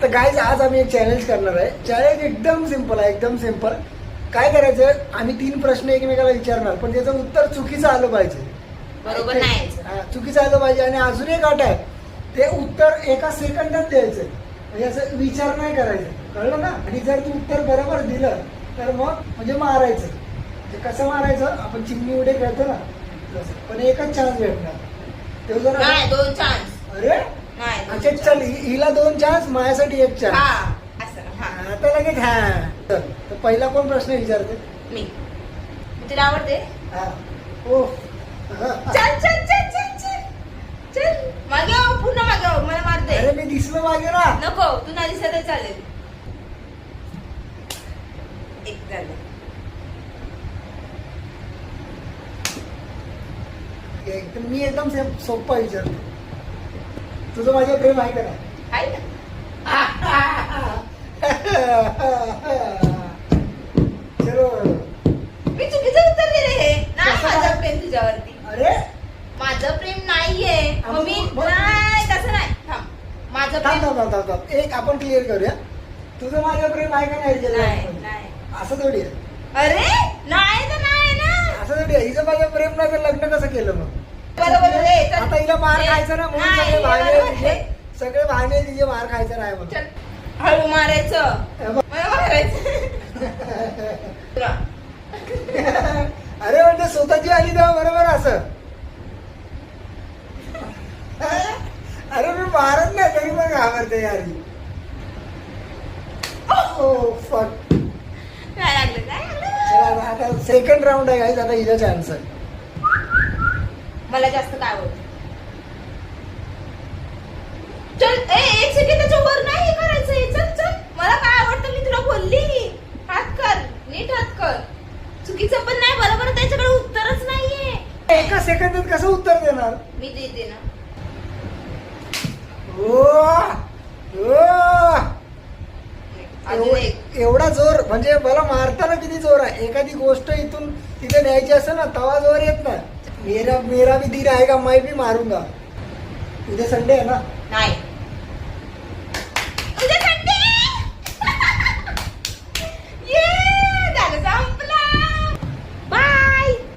तर गाईज आज आम्ही एक चॅलेंज करणार आहे. चॅलेंज एकदम सिंपल आहे, एकदम सिंपल. काय करायचं, आम्ही 3 प्रश्न एकमेकाला विचारणार, पण त्याचं उत्तर चुकीचं आलं पाहिजे. बरोबर नाही, चुकीचं आलं पाहिजे. आणि अजून एक अट आहे, ते उत्तर एका सेकंदात द्यायचं. म्हणजे असं विचार नाही करायचं, कळलं ना. आणि जर तू उत्तर बरोबर दिलं तर मग म्हणजे मारायचं. म्हणजे कसं मारायचं, आपण चिमणी उडे खेळतो ना तसं, पण एकच चान्स भेटणार. ते जर 2 चान्स. अरे अच्छा चल, हिला 2 चान्स, माझ्यासाठी 1 चान्स. आता लगेच. तर पहिला कोण प्रश्न विचारते? मी. तुला आवडते? हो. चल चल चल चल चल चल मागे हो, पुन्हा मागे हो, मला मारते. अरे मी दिसलो मागे ना. नको, तू नाही दिसत तर चालेल. एक झालं. मी एकदम सोपा विचारतो. तुझं माझ्या प्रेम आहे का नाही? आहे ना. चलो. मी चुकीचं उत्तर दिले हे. नाही माझं प्रेम तुझ्यावरती. अरे माझं प्रेम नाहीये. मम्मी नाही, तसं नाही. थांब. माझं प्रेम थांब. एक आपण क्लिअर करूया. तुझं माझ्या प्रेम आहे का नाही. नाही? असं थोडी आहे. अरे नाही तर नाही ना. असं थोडी आहे. हिचं माझं प्रेम नाही तर लग्न कसं केलं मग? बरोबर आहे. आता हिला मार खायचा ना, म्हणून नाही, सगळे बरोबर भांडे आहे. सगळे भांडे तिचे मार खायचा नाही म्हणून. चल, हळू मारायचं. मला मारायचं. अरे म्हणजे स्वतःची आली तेव्हा बरोबर असं. अरे मी मारत नाही तरी पण घाबरते यार. फक. काय लागलं? आता सेकंड राऊंड आहे गाईज. आता हिचा चान्स आहे. मला जास्त काय आवडतं? चल, एक सेकंदाच्या वर नाही हे करायचंय. चल चल, मला काय आवडतं मी तुला बोलली. हात कर, नीट हात कर. चुकीचं पण नाही, बरोबर त्याच्याकडे उत्तरच नाहीये. एका सेकंदात कसं उत्तर देणार? मी देते ना. अजून एक. एवढा जोर म्हणजे मला मारताना किती जोर आहे. एखादी गोष्ट इथून तिथे न्यायची असेल ना, तवा जोर येत नाही. मेरा भी दिल आएगा, मैं भी मारूंगा. उद्या संडे आहे ना. नाही.